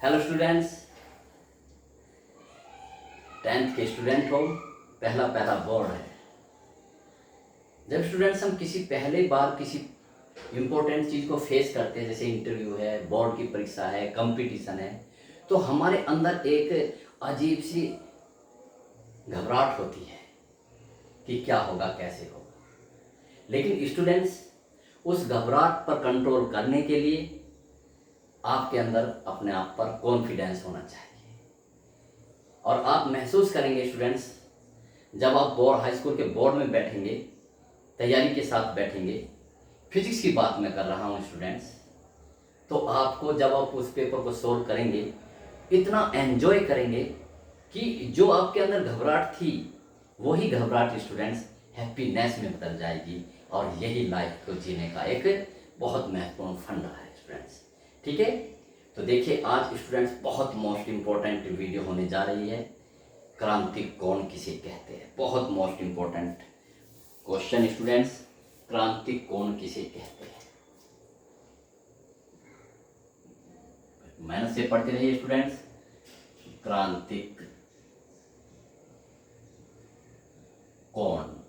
Hello students, 10th के student हो, पहला पहला बोर्ड है। जब स्टूडेंट्स हम किसी पहले बार किसी इम्पोर्टेंट चीज़ को फेस करते हैं, जैसे इंटरव्यू है, बोर्ड की परीक्षा है, कंपटीशन है, तो हमारे अंदर एक अजीब सी घबराहट होती है कि क्या होगा, कैसे होगा। लेकिन स्टूडेंट्स, उस घबराहट पर कंट्रोल करने के लिए आपके अंदर अपने आप पर कॉन्फिडेंस होना चाहिए। और आप महसूस करेंगे स्टूडेंट्स, जब आप बोर्ड हाई स्कूल के बोर्ड में बैठेंगे, तैयारी के साथ बैठेंगे, फिजिक्स की बात मैं कर रहा हूँ स्टूडेंट्स, तो आपको जब आप उस पेपर को सोल्व करेंगे, इतना एंजॉय करेंगे कि जो आपके अंदर घबराहट थी, वही घबराहट स्टूडेंट्स हैप्पीनेस में बदल जाएगी। और यही लाइफ को जीने का एक बहुत महत्वपूर्ण फंडा है स्टूडेंट्स। ठीक है, तो देखिए आज स्टूडेंट्स बहुत मोस्ट इम्पोर्टेंट वीडियो होने जा रही है। क्रांतिक कौन किसे कहते हैं, बहुत मोस्ट इम्पोर्टेंट क्वेश्चन स्टूडेंट्स। क्रांतिक कौन किसे कहते हैं, मेहनत से पढ़ते रहिए स्टूडेंट्स। क्रांतिक कौन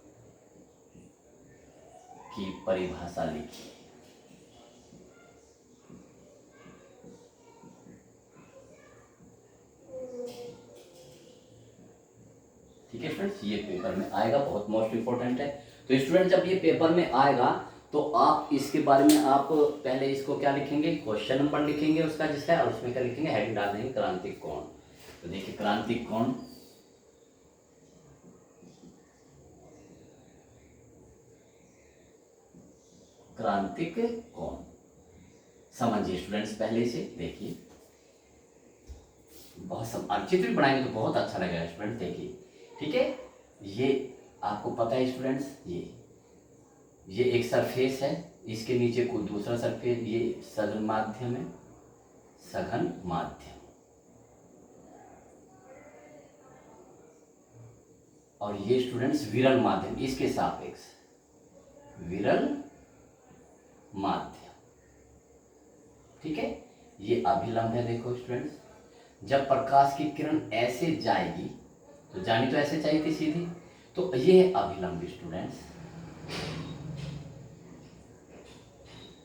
की परिभाषा लिखिए। ठीक है स्टूडेंट्स, ये पेपर में आएगा, बहुत मोस्ट इंपॉर्टेंट है। तो स्टूडेंट जब ये पेपर में आएगा तो आप इसके बारे में आप पहले इसको क्या लिखेंगे, क्वेश्चन नंबर लिखेंगे उसका जिसका, और उसमें क्या लिखेंगे, हेडिंग डाल देंगे क्रांतिक कौन। तो देखिए क्रांतिक कौन, क्रांतिक कौन समझिए स्टूडेंट्स। पहले से देखिए, बहुत चित्र भी बनाएंगे तो बहुत अच्छा लगेगा स्टूडेंट। देखिए ठीक है, ये आपको पता है स्टूडेंट्स, ये एक सरफेस है, इसके नीचे कोई दूसरा सरफेस, ये सघन माध्यम है, सघन माध्यम। और ये स्टूडेंट्स विरल माध्यम, इसके सापेक्ष विरल माध्यम। ठीक है, ये अभिलंब है। देखो स्टूडेंट्स, जब प्रकाश की किरण ऐसे जाएगी, तो जानी तो ऐसे चाहिए थी सीधी, तो ये है अभिलंब स्टूडेंट्स,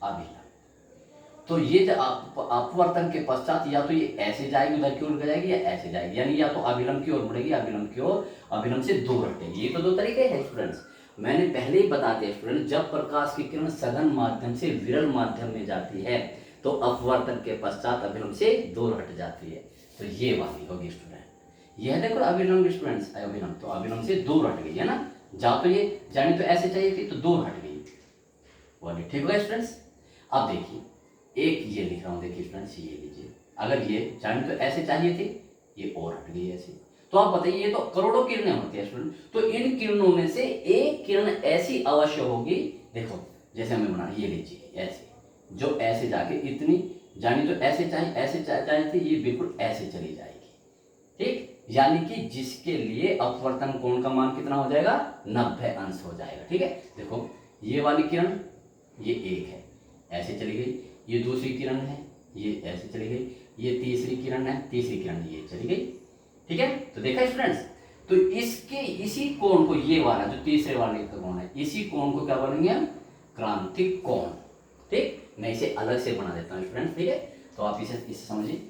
अभिलंब। तो ये जब अपवर्तन के पश्चात या तो ये ऐसे जाएगी, उधर की ओर जाएगी, या ऐसे जाएगी, यानी या तो अभिलंब की ओर मुड़ेगी, अभिलंब की ओर, अभिलंब से दूर हटेगी। ये तो दो तरीके हैं स्टूडेंट्स, मैंने पहले ही बता दिया स्टूडेंट। जब प्रकाश की किरण सघन माध्यम से विरल माध्यम में जाती है तो अपवर्तन के पश्चात अभिलंब से दूर हट जाती है। तो ये वाली होगी स्टूडेंट, यह देखो अभिलंब स्टूडेंट्स, अभिलंब तो अभिलंब से दूर हट गई है ना, जहाँ तो ये जानी तो ऐसे चाहिए थी तो दूर हट गई वाली। ठीक होगा स्टूडेंट्स। अब देखिए एक ये लिख रहा हूँ, देखिए स्टूडेंट्स ये लीजिए, अगर ये जानी तो ऐसे चाहिए थी, ये और हट गई ऐसे, तो आप बताइए, ये तो करोड़ों किरणें होती है स्टूडेंट, तो इन किरणों में से एक किरण ऐसी अवश्य होगी, देखो जैसे हमें बना, ये लीजिए ऐसे, जो ऐसे जाके इतनी जानी तो ऐसे चाहिए, ऐसे चाहिए थी, ये बिल्कुल ऐसे चली जाएगी। ठीक, यानी कि जिसके लिए अपवर्तन कोण का मान कितना हो जाएगा, 90 अंश हो जाएगा। ठीक है, देखो ये वाली किरण, ये एक है, ऐसे चली गई, ये दूसरी किरण है, ये ऐसे चली गई, ये तीसरी किरण है, तीसरी किरण ये चली गई। ठीक है, तो देखा स्टूडेंट्स, तो इसके इसी कोण को, ये वाला जो तीसरे वाले का कोण है, इसी कोण को क्या बोलेंगे हम, क्रांतिक कोण। ठीक, मैं इसे अलग से बना देता हूँ स्टूडेंट्स। ठीक है, तो आप इसे समझिए,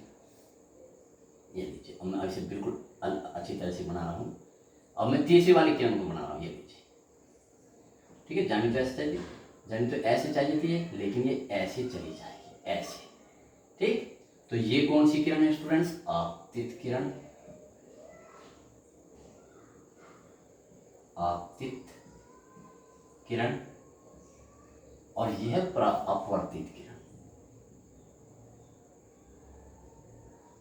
ये लीजिए, अब मैं इसे बिल्कुल अच्छी तरह से बना रहा हूँ। अब मैं तीसरी वाली किरण को बना रहा हूँ, ये लीजिए। ठीक है, जानी तो ऐसे चाहिए, जानी तो ऐसे चाहिए थी, लेकिन ये ऐसे चली जाएगी, ऐसे। ठीक, तो ये कौन सी किरण है स्टूडेंट्स, आपतित किरण, आपतित किरण। और यह है अपवर्तित किरण,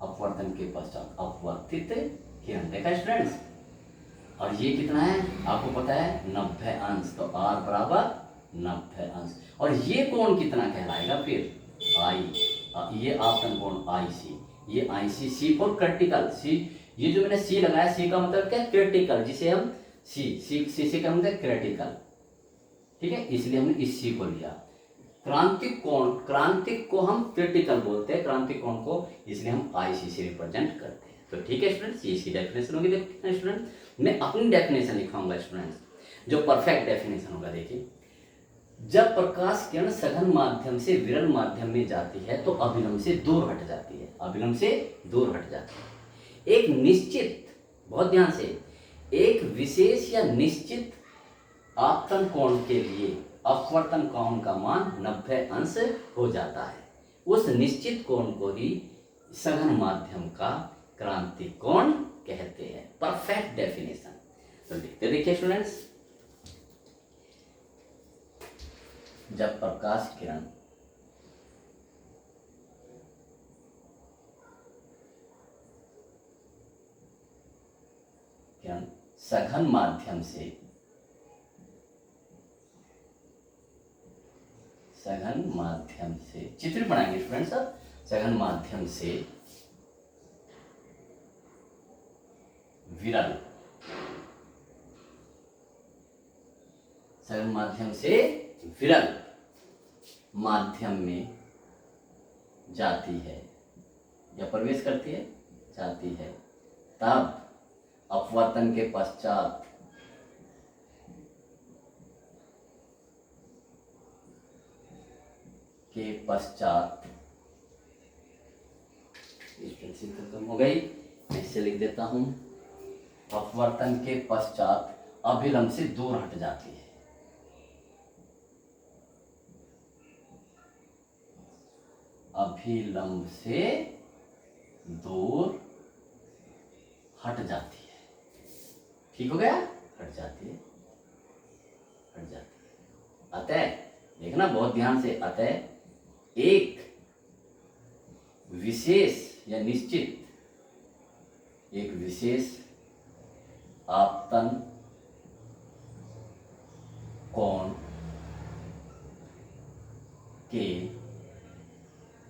अपवर्तन के पश्चात अपवर्तित किरण। देखा स्टूडेंट्स, और ये कितना है आपको पता है, 90 अंश, तो R बराबर 90 अंश। और ये कोण कितना कहलाएगा फिर, I, ये आपतन कोण IC, ये IC, C for critical, C, ये जो मैंने C लगाया, C का मतलब क्या, क्रिटिकल, जिसे हम C से क्या मतलब क्रिटिकल। ठीक है, इसलिए हमने इस C को लिया। क्रांतिक को हम क्रिटिकल बोलते हैं, क्रांतिक कोण को, इसलिए हम IC से रिप्रेजेंट करते हैं। तो ठीक है स्टूडेंट्स, ये इसकी डेफिनेशन होगी। देखते हैं स्टूडेंट, मैं अपनी डेफिनेशन लिखवाऊंगा स्टूडेंट्स, जो परफेक्ट डेफिनेशन होगा। देखिए, जब प्रकाश किरण सघन माध्यम से विरल माध्यम में जाती है तो अभिलंब से दूर हट जाती है, अभिलंब से दूर हट जाती है। एक निश्चित, बहुत ध्यान से, एक विशेष या निश्चित आपतन कोण के लिए अपवर्तन कोण का मान 90 अंश हो जाता है। उस निश्चित कोण को ही सघन माध्यम का क्रांतिक कोण कहते हैं। Perfect definition. तो लिखते देखिए स्टूडेंट्स, जब प्रकाश किरण सघन माध्यम से चित्र बनाएंगे स्टूडेंट्स, अब सघन माध्यम से विरल, सघन माध्यम से विरल माध्यम में जाती है या प्रवेश करती है, जाती है, तब अपवर्तन के पश्चात खत्म हो गई, मैं इसे लिख देता हूं, अपवर्तन के पश्चात अभिलंब से दूर हट जाती है, अभिलंब से दूर हट जाती है। ठीक हो गया, हट जाती है, हट जाती है। अतः देखना बहुत ध्यान से, अतः एक विशेष या निश्चित, एक विशेष आपतन कोण के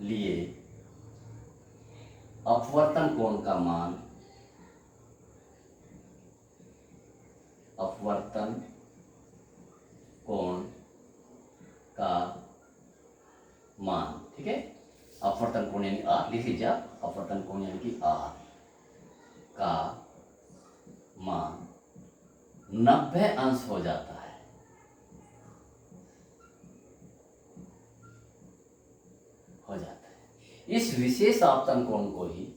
लिए अपवर्तन कोण का मान, अपवर्तन कोण का मान, ठीक है, अपवर्तन कोण यानी आर, लिख लीजिए आप, अपवर्तन कोण यानी कि आर का मान 90 अंश हो जाता है, हो जाता है। इस विशेष आपतन कोण को ही,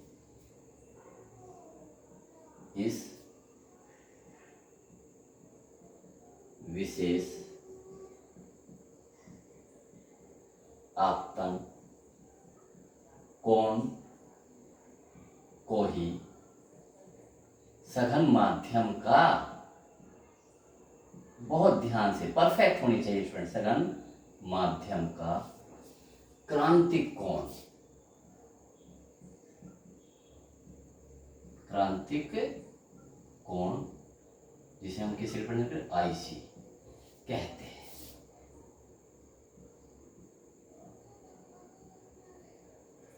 इस विशेष आपतन कोण को ही सघन माध्यम का, बहुत ध्यान से, परफेक्ट होनी चाहिए स्टूडेंट, सघन माध्यम का क्रांतिक कोण, क्रांतिक कोण जिसे हम किस रिप्रेजेंट IC कहते हैं।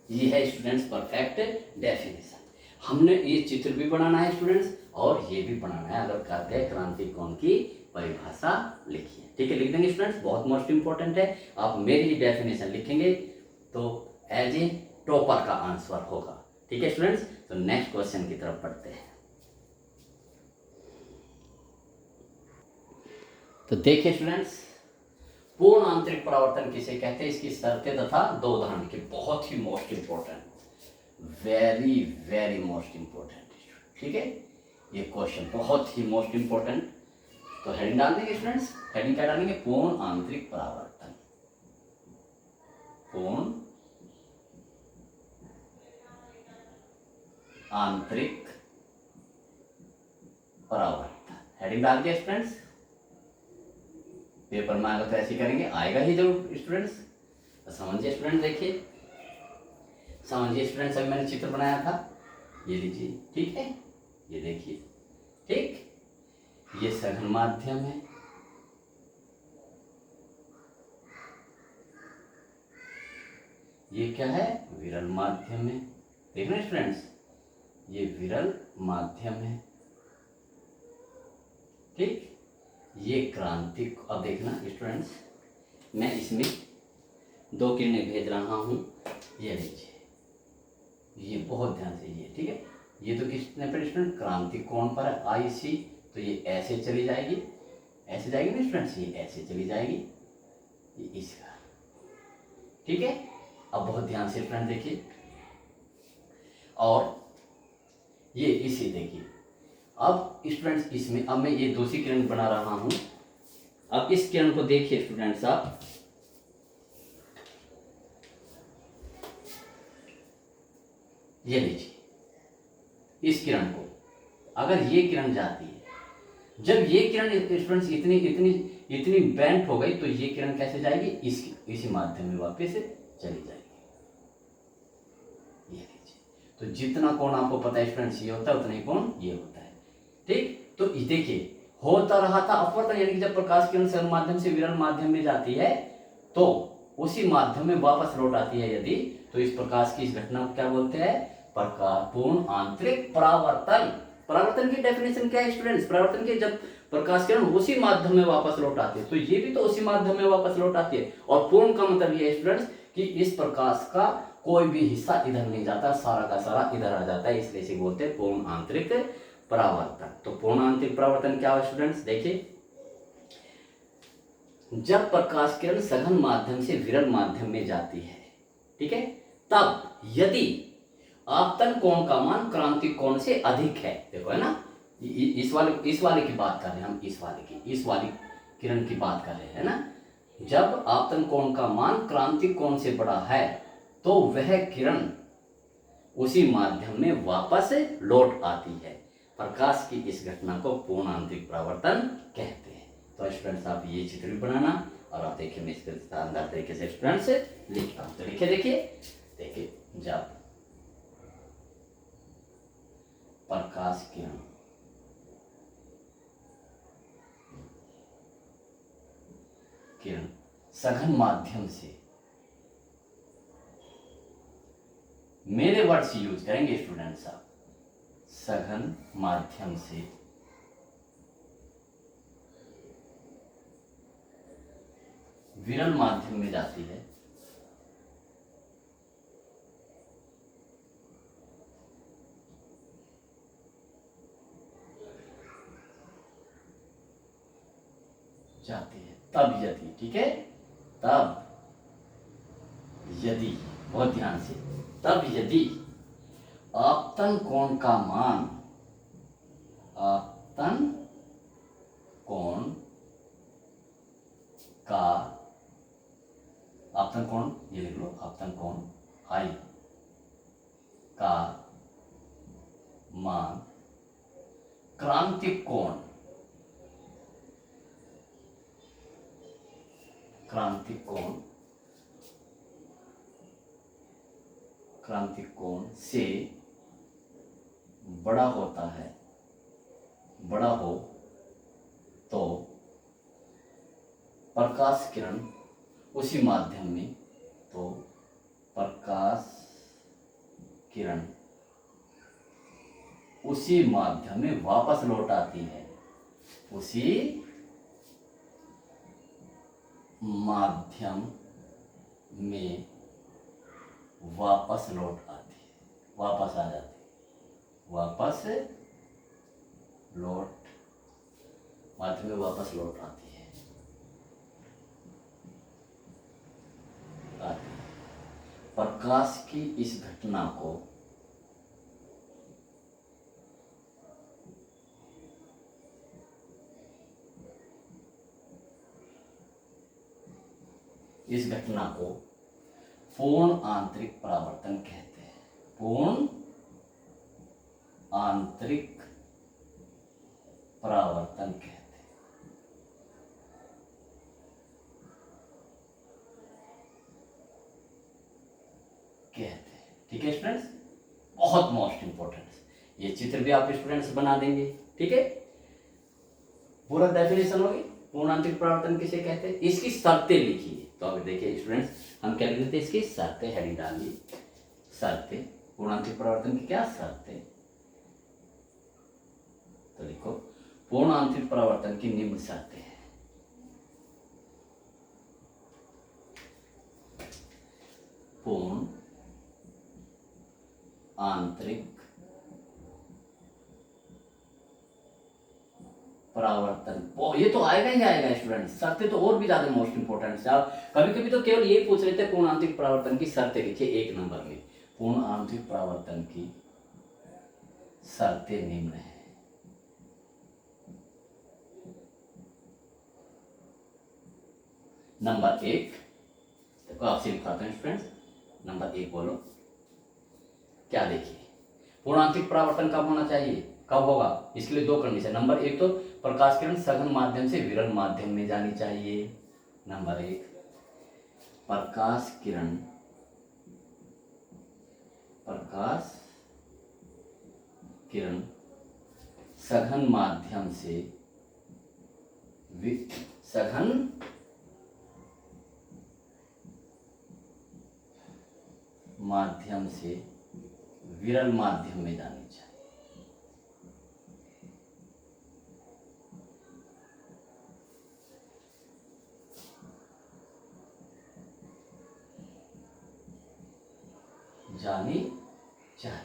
ये है स्टूडेंट्स परफेक्ट डेफिनेशन। हमने ये चित्र भी बनाना है स्टूडेंट्स, और ये भी बनाना है, अगर कहते हैं क्रांतिक कोण की परिभाषा लिखिए, ठीक है, लिख देंगे स्टूडेंट्स, बहुत मोस्ट इंपॉर्टेंट है। आप मेरी डेफिनेशन लिखेंगे तो एज ए टॉपर का आंसर होगा, ठीक है स्टूडेंट्स। तो नेक्स्ट क्वेश्चन की तरफ बढ़ते हैं। तो देखिए स्टूडेंट्स, पूर्ण आंतरिक परावर्तन किसे कहते हैं, इसकी शर्तें तथा दो उदाहरण के, बहुत ही most important, very very most important, ठीक है, ये क्वेश्चन बहुत ही मोस्ट इंपॉर्टेंट। तो हेडिंग डाल देंगे स्टूडेंट्स, हेडिंग क्या डालेंगे, पूर्ण आंतरिक परावर्तन, पूर्ण आंतरिक परावर्तन, हेडिंग डाल दिया स्टूडेंट्स। पेपर में आएगा तो ऐसे करेंगे, आएगा ही जरूर स्टूडेंट्स। तो समझिए स्टूडेंट, देखिए समझिए स्टूडेंट्स, अभी मैंने चित्र बनाया था, ये लीजिए, ठीक है, ये देखिए, ठीक, ये सघन माध्यम है, ये क्या है, विरल माध्यम है, देखना स्टूडेंट्स, ये विरल माध्यम है, ठीक, ये क्रांतिक। अब देखना स्टूडेंट्स, मैं इसमें 2 किरणें भेज रहा हूँ, ये लीजिए, ये बहुत ध्यान से, ये ठीक है, ये तो किसने पर स्टूडेंट, क्रांतिक कोण पर है आई सी, तो ये ऐसे चली जाएगी, ऐसे जाएगी ना स्टूडेंट्स, ये ऐसे चली जाएगी, ये इसका, ठीक है। अब बहुत ध्यान से स्टूडेंट देखिए, और ये इसे देखिए। अब स्टूडेंट्स इसमें अब मैं ये दूसरी किरण बना रहा हूं। अब इस किरण को देखिए स्टूडेंट्स, आप ये लीजिए इस किरण को, अगर ये किरण जाती है, जब ये किरण स्टूडेंट्स इतनी इतनी इतनी बेंट हो गई, तो ये किरण कैसे जाएगी, इसी माध्यम में वापस चली जाएगी, ये लीजिए। तो जितना कोण आपको पता है स्टूडेंट्स ये होता है, उतना ही कोण ये होता है, ठीक। तो देखिए होता रहा था अपवर्तन, यानी कि जब प्रकाश किरण सरल माध्यम से विरल माध्यम में जाती है तो उसी माध्यम में वापस लौट आती है यदि, तो इस प्रकाश की इस घटना को क्या बोलते हैं, पूर्ण आंतरिक परावर्तन। परावर्तन की डेफिनेशन क्या है स्टूडेंट्स, परावर्तन की जब प्रकाश किरण उसी माध्यम में वापस लौट आती है, तो ये भी तो उसी माध्यम में वापस लौट आती है। और पूर्ण का मतलब ये है स्टूडेंट्स कि इस प्रकाश का कोई भी हिस्सा इधर नहीं जाता, सारा का सारा इधर आ जाता है, इसलिए इसे बोलते हैं पूर्ण आंतरिक परावर्तन। तो पूर्ण आंतरिक परावर्तन क्या है स्टूडेंट्स, देखिए, जब प्रकाश किरण सघन माध्यम से विरल माध्यम में जाती है, ठीक है, तब यदि आपतन कोण का मान क्रांतिक कोण से अधिक है, देखो है ना, इस वाले की बात कर रहे हैं हम, इस वाली किरण की बात कर रहे हैं ना, जब आपतन कोण का मान क्रांतिक कोण से बड़ा है तो वह किरण उसी माध्यम में वापस लौट आती है। प्रकाश की इस घटना को पूर्ण आंतरिक परावर्तन कहते हैं। तो स्टूडेंट्स आप ये चित्र भी बनाना, और आप देखिए मैं इसके शानदार तरीके से स्टूडेंट्स लिखता हूं, तो लिखे देखिए जब प्रकाश किरण सघन माध्यम से, मेरे वर्ड्स यूज करेंगे स्टूडेंट्स आप, सघन माध्यम से विरल माध्यम में जाती है, तब यदि, ठीक है, तब यदि, बहुत ध्यान से, तब यदि आपतन कोण का मान, आपतन कोण का, आपतन कोण ये लिख लो, आपतन कोण आई का मान क्रांतिक कोण, क्रांतिक कोण से बड़ा होता है, बड़ा हो तो प्रकाश किरण उसी माध्यम में, तो प्रकाश किरण उसी माध्यम में वापस लौट आती है, उसी माध्यम में वापस लौट आती है, वापस आ जाती है, वापस लौट, माध्यम में वापस लौट आती है, प्रकाश की इस घटना को पूर्ण आंतरिक परावर्तन कहते हैं, पूर्ण आंतरिक परावर्तन कहते हैं, ठीक है स्टूडेंट्स, बहुत मोस्ट इंपॉर्टेंट, ये चित्र भी आप स्टूडेंट्स बना देंगे, ठीक है, पूरा डेफिनेशन होगी पूर्ण आंतरिक परावर्तन किसे कहते हैं, इसकी शर्तें लिखिए। तो अब देखिए स्टूडेंट्स, हम क्या लिख देते हैं, इसकी शर्तें, हेडिंग डालिए, शर्तें, पूर्ण आंतरिक परावर्तन की क्या शर्तें, तो लिखो पूर्ण आंतरिक परावर्तन की निम्न शर्तें हैं। पूर्ण आंतरिक परावर्तन। ओ, ये तो आएगा ही आएगा स्टूडेंट्स। शर्तें तो और भी ज्यादा मोस्ट इंपोर्टेंट है। कभी कभी तो केवल ये पूछ लेते हैं पूर्ण आंतरिक परावर्तन की शर्तें लिखिए एक नंबर में। पूर्ण आंतरिक परावर्तन की शर्तें निम्न है। नंबर एक, देखो आपसे लिखाते हैं स्टूडेंट्स। नंबर एक बोलो क्या? देखिए, पूर्ण आंतरिक परावर्तन कब होना चाहिए, कब होगा? इसके लिए दो कंडीशन। नंबर एक तो प्रकाश किरण सघन माध्यम से विरल माध्यम में जानी चाहिए। नंबर एक, प्रकाश किरण सघन माध्यम से सघन माध्यम से विरल माध्यम में जानी चाहिए। जानी चाहिए।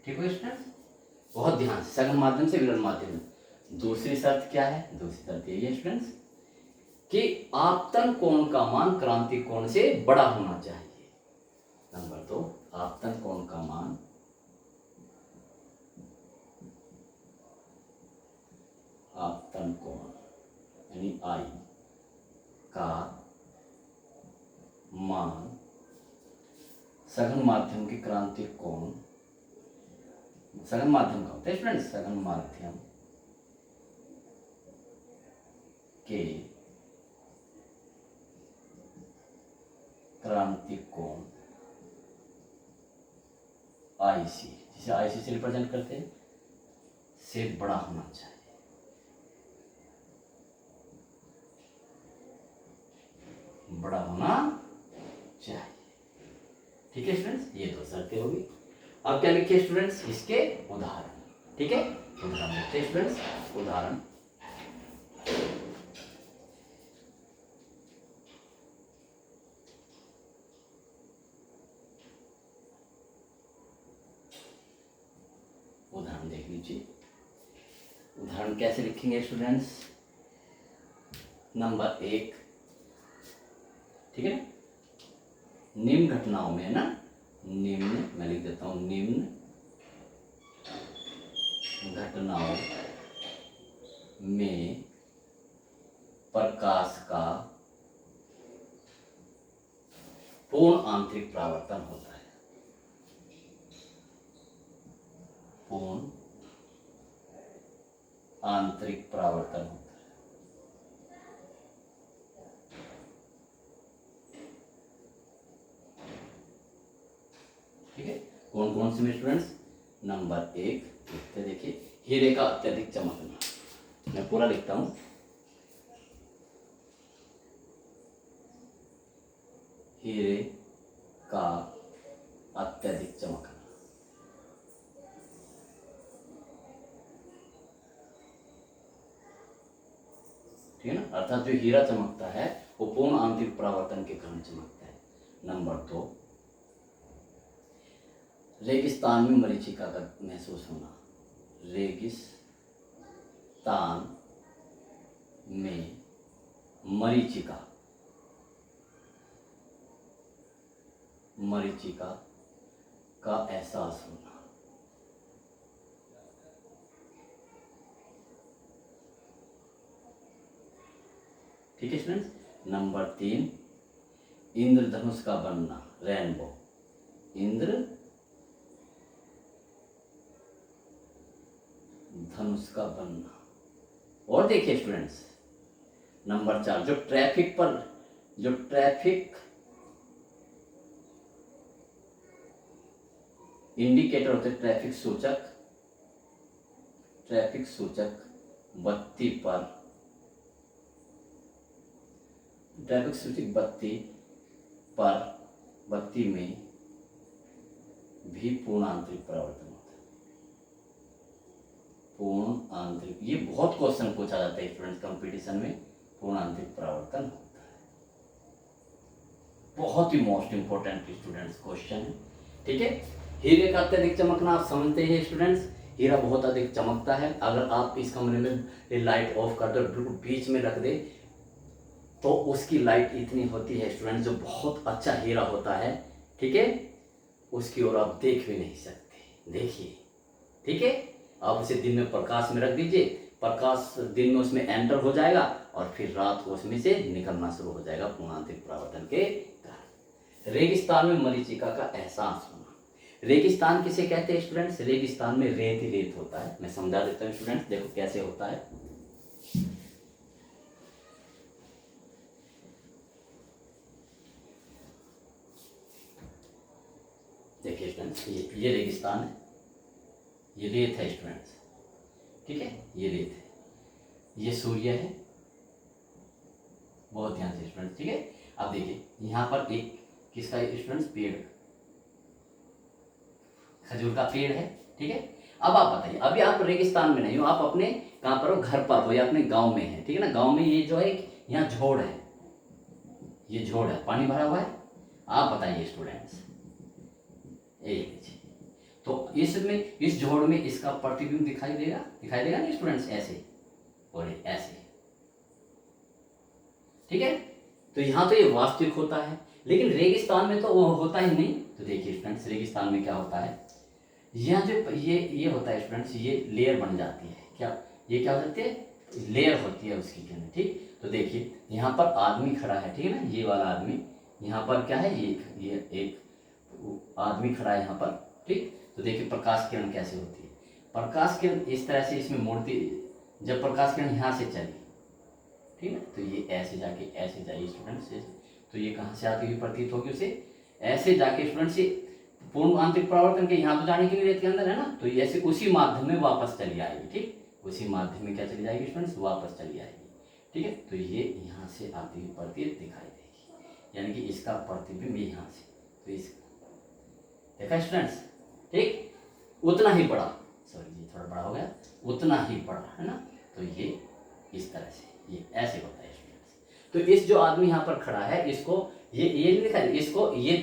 ठीक है स्टूडेंट्स, बहुत ध्यान से, सघन माध्यम से विरल माध्यम में। दूसरी शर्त क्या है? दूसरी शर्त यही है स्टूडेंट्स कि आपतन कोण का मान क्रांति कोण से बड़ा होना चाहिए। नंबर दो, आपतन कोण का मान आपतन कोण यानी आई का मान सघन माध्यम की क्रांतिक कोण, सघन माध्यम का होता है स्टूडेंट्स, सघन माध्यम के क्रांतिक कोण आईसी, जिसे आईसी से रिप्रेजेंट करते हैं, से बड़ा होना चाहिए। बड़ा होना चाहिए। ठीक है स्टूडेंट्स, ये दो शर्तें होगी। अब क्या लिखिए स्टूडेंट्स? इसके उदाहरण। ठीक है, उदाहरण लिखते हैं स्टूडेंट्स। उदाहरण, उदाहरण देख लीजिए। उदाहरण कैसे लिखेंगे स्टूडेंट्स? नंबर एक, ठीक है, निम्न घटनाओं में, है ना, निम्न, मैं लिख देता हूं, निम्न घटनाओं में प्रकाश का पूर्ण आंतरिक परावर्तन होता है। पूर्ण आंतरिक परावर्तन होता है। ठीक है, कौन कौन से में स्टूडेंट्स? नंबर एक लिखते, देखिए, हीरे का अत्यधिक चमकना। मैं पूरा लिखता हूं, हीरे का अत्यधिक चमकना। ठीक है ना, अर्थात जो हीरा चमकता है वो पूर्ण आंतरिक परावर्तन के कारण चमकता है। नंबर दो, रेगिस्तान में मरीचिका का महसूस होना। रेगिस्तान में मरीचिका का एहसास होना। ठीक है स्टूडेंट्स। नंबर तीन, इंद्रधनुष का बनना, रेनबो, इंद्रधनुष का बनना। और देखिए स्टूडेंट्स, नंबर चार, जो ट्रैफिक इंडिकेटर होते, ट्रैफिक सूचक बत्ती पर, ट्रैफिक सूचक बत्ती में भी पूर्ण आंतरिक परावर्तन होता है। पूर्ण आंतरिक, ये बहुत क्वेश्चन पूछा जाता है स्टूडेंट्स कंपटीशन में, पूर्ण आंतरिक परावर्तन होता है। बहुत ही मोस्ट इंपॉर्टेंट स्टूडेंट्स क्वेश्चन है, ठीक है। हीरे का अत्यधिक चमकना आप समझते हैं स्टूडेंट्स, हीरा बहुत अधिक चमकता है। अगर आप इस कमरे में लाइट ऑफ कर दो, बिल्कुल बीच में रख दे, तो उसकी लाइट इतनी होती है स्टूडेंट, जो बहुत अच्छा हीरा होता है, ठीक है, उसकी ओर आप देख भी नहीं सकते। देखिए, ठीक है, आप उसे दिन में प्रकाश में रख दीजिए, प्रकाश दिन में उसमें एंटर हो जाएगा और फिर रात को उसमें से निकलना शुरू हो जाएगा पूर्णांतरिक परावर्तन के कारण। रेगिस्तान में मरीचिका का एहसास होना। रेगिस्तान किसे कहते हैं स्टूडेंट्स? रेगिस्तान में रेत ही रेत होता है। मैं समझा देता हूँ स्टूडेंट्स, देखो कैसे होता है। देखिए स्टूडेंट्स, ये रेगिस्तान है, ये रेत है स्टूडेंट्स, ठीक है, ये रेत है, ये सूर्य है, बहुत ध्यान से स्टूडेंट्स, ठीक है। अब देखिए यहाँ पर एक किसका स्टूडेंट्स पेड़, खजूर का पेड़ है, ठीक है। अब आप बताइए, अभी आप रेगिस्तान में नहीं हो, आप अपने कहाँ पर हो? घर पर हो या अपने गांव में है, ठीक है ना। गांव में ये जो है यहाँ झोड़ है, ये झोड़ है, पानी भरा हुआ है। आप बताइए स्टूडेंट्स, एक तो इसमें, इस झोड़ में इसका प्रतिबिंब दिखाई देगा ना स्टूडेंट्स, ऐसे और ऐसे, ठीक है। तो यहाँ तो ये वास्तविक होता है, लेकिन रेगिस्तान में तो वो होता ही नहीं। तो देखिए स्टूडेंट्स, रेगिस्तान में क्या होता है, यहाँ जो ये होता है स्टूडेंट्स, ये लेयर बन जाती है। क्या ये क्या हो जाती है? लेयर होती है उसकी के अंदर, ठीक। तो देखिए यहाँ पर आदमी खड़ा है, ठीक है ना, ये वाला आदमी। यहाँ पर क्या है, ये एक आदमी खड़ा है यहाँ पर, ठीक। तो देखिए प्रकाश किरण कैसे होती है। प्रकाश किरण इस तरह से इसमें मोड़ती, जब प्रकाश किरण यहाँ से चली, ठीक है, तो ये ऐसे जाके ऐसे जाइए स्टूडेंट्स, तो ये कहाँ से आती हुई प्रतीत होगी उसे, ऐसे जाके स्टूडेंट्स ये पूर्ण आंतरिक परावर्तन के यहाँ तो जाने के लिए रेत के अंदर है ना, तो ये ऐसे उसी माध्यम में वापस चली आएगी, ठीक। उसी माध्यम में क्या चली जाएगी स्टूडेंट्स? वापस चली आएगी, ठीक है। तो ये यहाँ से आती हुई प्रतीत दिखाई देगी, यानी कि इसका प्रतिबिंब यहाँ से, तो इस देखा स्टूडेंट्स, ठीक, उतना ही बड़ा, सॉरी ये थोड़ा बड़ा हो गया, उतना ही बड़ा है ना। तो ये इस तरह से ये ऐसे होता है स्टूडेंट्स। तो इस जो आदमी यहाँ पर खड़ा है, इसको ये नहीं दिखाई, इसको ये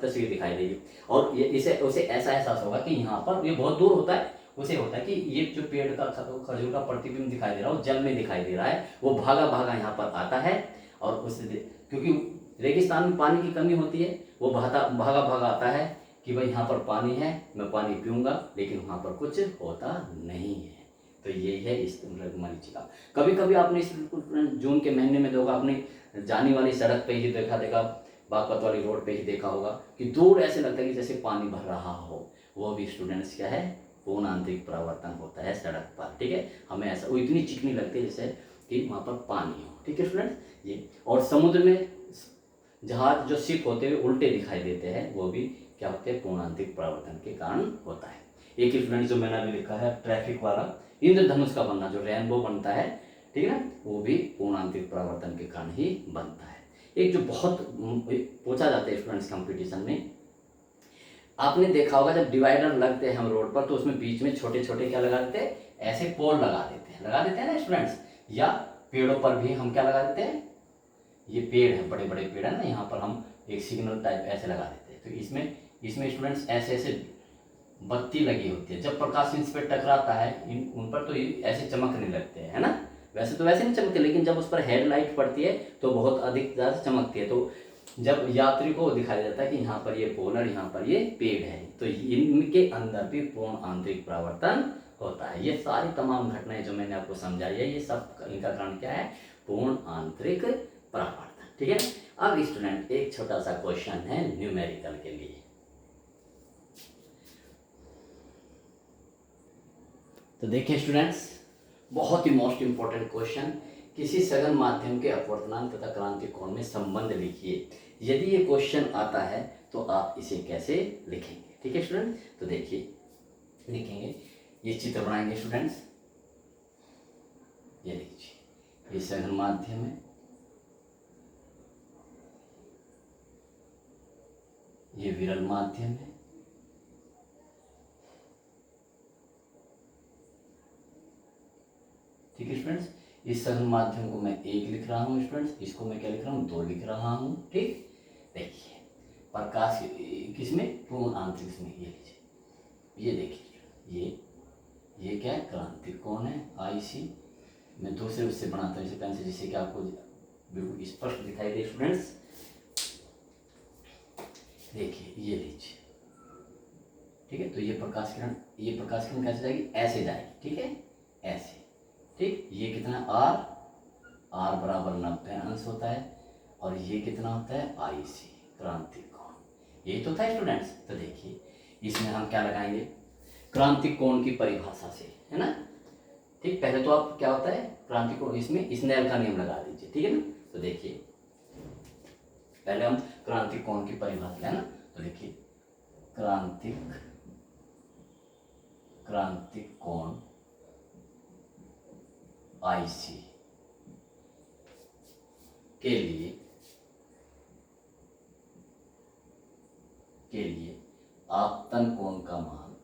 तस्वीर दिखाई देगी, और ये इसे उसे ऐसा एहसास होगा कि यहाँ पर ये बहुत दूर होता है, उसे होता है कि ये जो पेड़ का खजूर का प्रतिबिंब दिखाई दे रहा है, जल में दिखाई दे रहा है, वो भागा भागा यहाँ पर आता है, और उससे क्योंकि रेगिस्तान में पानी की कमी होती है, वो भागा भागा आता है कि भाई यहाँ पर पानी है, मैं पानी पीऊँगा, लेकिन वहाँ पर कुछ होता नहीं है। तो ये है इस मरीचिका। कभी कभी आपने इस जून के महीने में देखा, आपने जाने वाली सड़क पे ही देखा बागपत वाली रोड पे ही देखा होगा कि दूर ऐसे लगता है कि जैसे पानी भर रहा हो। वो भी स्टूडेंट्स क्या है, पूर्ण आंतरिक परावर्तन होता है सड़क पर, ठीक है। हमें ऐसा, वो इतनी चिकनी लगती है जैसे कि वहाँ पर पानी हो, ठीक है स्टूडेंट्स ये। और समुद्र में जहाज जो शिप होते हुए उल्टे दिखाई देते हैं, वो भी क्या होते हैं? पूर्ण आंतरिक परावर्तन के कारण होता है। एक स्टूडेंट जो मैंने अभी लिखा है ट्रैफिक वाला, इंद्रधनुष का बनना, जो रेनबो बनता है, ठीक है ना, वो भी पूर्ण आंतरिक परावर्तन के कारण ही बनता है। एक जो बहुत पूछा जाता है स्टूडेंट्स कंपटीशन में, आपने देखा होगा जब डिवाइडर लगते हैं हम रोड पर, तो उसमें बीच में छोटे छोटे क्या लगा देते हैं? ऐसे पोल लगा देते हैं ना स्टूडेंट्स। या पेड़ों पर भी हम क्या लगा देते हैं? ये पेड़ है, बड़े बड़े पेड़ है ना, यहाँ पर हम एक सिग्नल टाइप ऐसे लगा देते हैं। तो इसमें स्टूडेंट्स ऐसे ऐसे बत्ती लगी होती है, जब प्रकाश इस पर टकराता है उन पर, तो ये ऐसे चमकने लगते हैं, है ना। वैसे तो वैसे नहीं चमकते, लेकिन जब उस पर हेडलाइट पड़ती है तो बहुत अधिक ज़्यादा चमकती है। तो जब यात्री को दिखाई देता है कि यहाँ पर ये पोल और यहाँ पर ये पेड़ है, तो इनके अंदर भी पूर्ण आंतरिक परावर्तन होता है। ये सारी तमाम घटनाएं जो मैंने आपको समझाई है, ये सब इनका कारण क्या है? पूर्ण आंतरिक परावर्तन, ठीक है। अब स्टूडेंट एक छोटा सा क्वेश्चन है न्यूमेरिकल के लिए। तो देखिए स्टूडेंट्स, बहुत ही मोस्ट इंपॉर्टेंट क्वेश्चन, किसी सघन माध्यम के अपवर्तनांक तथा क्रांति कोण में संबंध लिखिए। यदि ये क्वेश्चन आता है तो आप इसे कैसे लिखेंगे? ठीक है स्टूडेंट, तो देखिए लिखेंगे, ये चित्र बनाएंगे स्टूडेंट्स। ये लीजिए, ये सघन माध्यम है, ये विरल माध्यम है, ठीक है स्टूडेंट्स। इस सघन माध्यम को मैं 1 लिख रहा हूँ स्टूडेंट्स, इसको मैं क्या लिख रहा हूँ? 2 लिख रहा हूँ, ठीक। देखिए प्रकाश किसमें, पूर्ण आंतरिक में। ये लीजिए, ये देखिए, ये क्या है, क्रांतिक कोण है IC। मैं दूसरे उससे बनाता हूँ इसे पेन से, जिससे कि आपको बिल्कुल स्पष्ट दिखाई दे स्टूडेंट्स। देखिए ये लीजिए, ठीक है। तो ये प्रकाश किरण कैसे जाएगी, ऐसे जाएगी, ठीक है, ऐसे, ठीक। ये कितना R बराबर 90 अंश होता है, और ये कितना होता है IC, क्रांतिक कोण। यही तो था स्टूडेंट्स। तो देखिए इसमें हम क्या लगाएंगे, क्रांतिक कोण की परिभाषा से, है ना, ठीक। पहले तो आप क्या होता है क्रांतिक कोण, इसमें स्नेल का नियम लगा दीजिए, ठीक है ना। तो देखिए पहले हम क्रांतिक कोण की परिभाषा, है ना। तो देखिए क्रांतिक कोण IC के लिए आपतन कोण का मान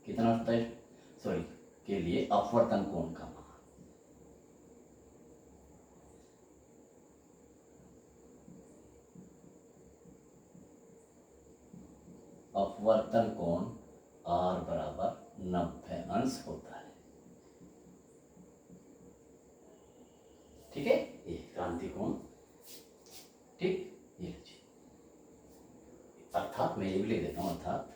कितना होता है, सॉरी, के लिए अपवर्तन कोण का मान, अपवर्तन कोण R बराबर 90 अंश होता है, ठीक है। ये क्रांतिक कोण, ठीक। ये लीजिए, अर्थात मैं ये भी लिख देता हूं, अर्थात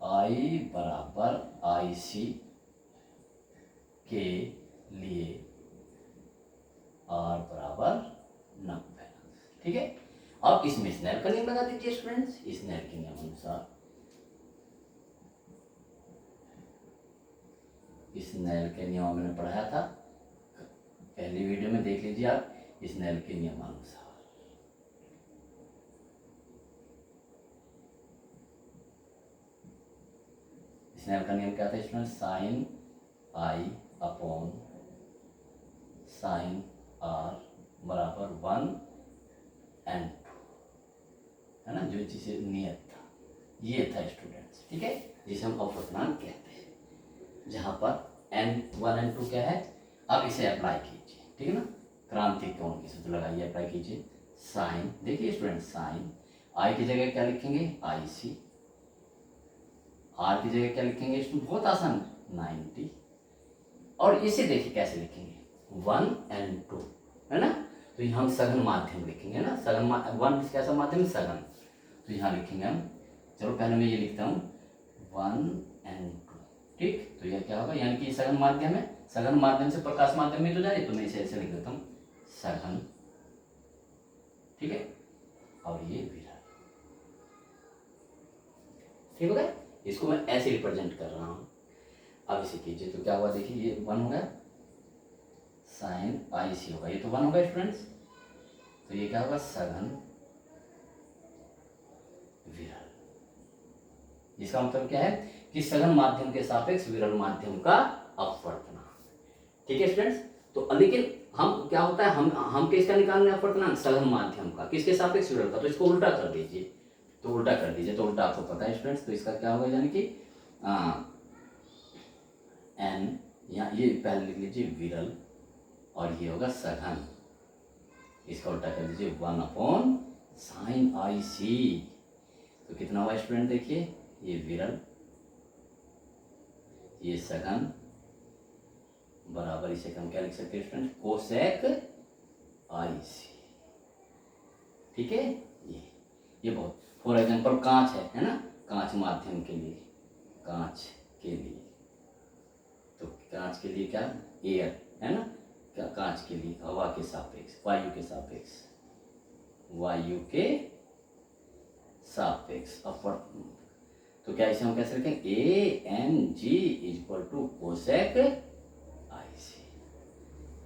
I बराबर IC के लिए R बराबर 90, ठीक है। अब इसमें स्नेल का नियम लगा दीजिए स्टूडेंट्स। स्नेल के नियम अनुसार, स्नेल के नियम मैंने पढ़ाया था पहली वीडियो में, देख लीजिए आप। स्नेल के नियम अनुसार स्नेल का नियम क्या था student, sine I upon sine R बराबर 1/2, है ना, जो जिसे नियत था, ये था स्टूडेंट्स, ठीक है, जिसे हम अपवर्तनांक कहते हैं, जहां पर n1 n2 क्या है। अब इसे अप्लाई कीजिए, ठीक है ना, क्रांतिक कोण की सूत्र लगाइए, अप्लाई कीजिए। साइन, देखिए स्टूडेंट, साइन I की जगह क्या लिखेंगे IC, R की जगह क्या लिखेंगे स्टूडेंट, बहुत आसान, 90, और इसे देखिए कैसे लिखेंगे 1/2, है ना। तो यहाँ हम सघन माध्यम लिखेंगे ना, सघन 1 कैसा माध्यम, सघन। तो यहाँ लिखेंगे हम, चलो पहले मैं ये लिखता हूँ 1/2, ठीक। तो यह क्या होगा, यानी कि सघन माध्यम है, सघन माध्यम से प्रकाश माध्यम में तो जाए, तो मैं इसे ऐसे लिख देता हूँ सघन, ठीक है, और ये विरल, ठीक हो गया। इसको मैं ऐसे रिप्रेजेंट कर रहा हूँ। अब इसे कीजिए तो क्या हुआ, देखिए ये 1 हो गया, साइन IC होगा, ये तो 1 होगा स्टूडेंट्स। तो ये क्या होगा, सघन विरल। इसका मतलब क्या है कि सघन माध्यम के सापेक्ष विरल माध्यम का अपवर्तनांक, ठीक है स्टूडेंट्स। तो लेकिन हम क्या होता है, हम किसका निकालने अपवर्तनांक, सघन माध्यम का, किसके सापेक्ष विरल का। तो इसको उल्टा कर दीजिए, तो उल्टा आपको पता है स्टूडेंट्स। तो इसका क्या होगा, यानी कि n, या ये पहले लिख लीजिए विरल, और ये होगा सघन। इसका उल्टा कर दीजिए 1/sin IC। तो कितना हुआ स्टूडेंट, देखिए ये विरल, ये सघन, बराबर इसे हम क्या लिख सकते हैं स्टूडेंट, कोसेक IC, ठीक है। ये बहुत, फॉर एग्जाम्पल कांच है ना, कांच माध्यम के लिए, कांच के लिए, तो कांच के लिए क्या, एयर, है ना, क्या कांच के लिए हवा के सापेक्ष, वायु के सापेक्ष, अपवर्तन। तो क्या इसे हम कैसे लिखेंगे, ANG = कोसेक IC।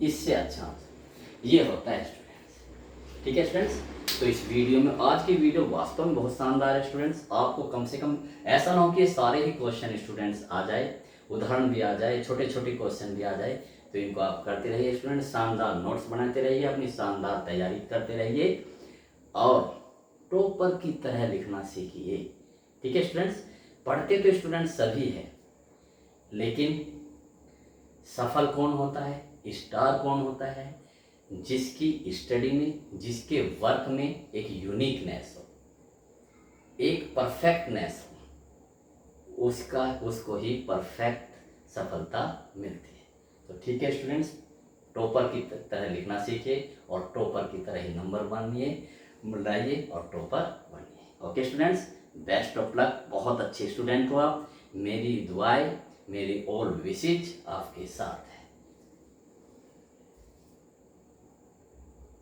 इससे अच्छा ये होता है स्टूडेंट्स, ठीक है स्टूडेंट्स। तो इस वीडियो में, आज की वीडियो वास्तव में बहुत शानदार है स्टूडेंट्स। आपको कम से कम ऐसा ना हो कि सारे ही क्वेश्चन स्टूडेंट्स आ जाए, उदाहरण भी आ जाए, छोटे छोटे क्वेश्चन भी आ जाए। तो इनको आप करते रहिए स्टूडेंट्स, शानदार नोट्स बनाते रहिए, अपनी शानदार तैयारी करते रहिए, और टॉपर की तरह लिखना सीखिए, ठीक है स्टूडेंट्स। पढ़ते तो स्टूडेंट्स सभी है, लेकिन सफल कौन होता है, स्टार कौन होता है, जिसकी स्टडी में, जिसके वर्क में एक यूनिकनेस हो, एक परफेक्टनेस हो, उसको ही परफेक्ट सफलता मिलती है। तो ठीक है स्टूडेंट्स, टॉपर की तरह लिखना सीखिए और टॉपर की तरह ही नंबर लाइए और टॉपर बनिए। Okay students, best of luck, बहुत अच्छे स्टूडेंट हो आप। मेरी दुआएं, मेरी ऑल विशेज आपके साथ है।